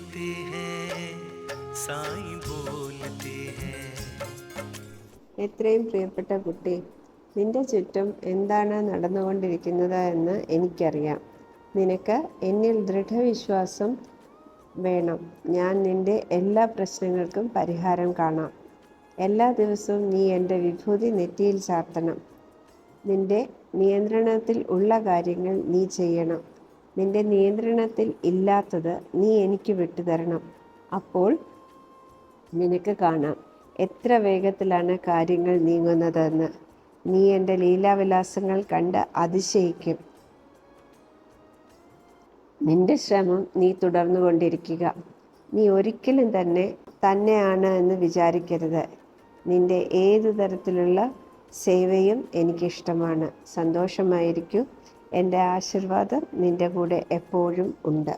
बोलते हैं साईं बोलते हैं. എത്രയും പ്രിയപ്പെട്ട കുട്ടി, നിന്റെ ചുറ്റും എന്താണ് നടന്നുകൊണ്ടിരിക്കുന്നത് എന്ന് എനിക്കറിയാം. നിനക്ക് എന്നിൽ ദൃഢവിശ്വാസം വേണം. ഞാൻ നിന്റെ എല്ലാ പ്രശ്നങ്ങൾക്കും പരിഹാരം കാണാം. എല്ലാ ദിവസവും നീ എൻ്റെ വിഭൂതി നെറ്റിയിൽ ചാർത്തണം. നിന്റെ നിയന്ത്രണത്തിൽ ഉള്ള കാര്യങ്ങൾ നീ ചെയ്യണം. നിന്റെ നിയന്ത്രണത്തിൽ ഇല്ലാത്തത് നീ എനിക്ക് വിട്ടുതരണം. അപ്പോൾ നിനക്ക് കാണാം എത്ര വേഗത്തിലാണ് കാര്യങ്ങൾ നീങ്ങുന്നതെന്ന്. നീ എൻ്റെ ലീലാവിലാസങ്ങൾ കണ്ട് അതിശയിക്കും. നിന്റെ ശ്രമം നീ തുടർന്നു കൊണ്ടിരിക്കുക. നീ ഒരിക്കലും തന്നെയാണ് എന്ന് വിചാരിക്കരുത്. നിന്റെ ഏതു തരത്തിലുള്ള സേവയും എനിക്കിഷ്ടമാണ്. സന്തോഷമായിരിക്കൂ. എൻ്റെ ആശീർവാദം നിന്റെ കൂടെ എപ്പോഴും ഉണ്ട്.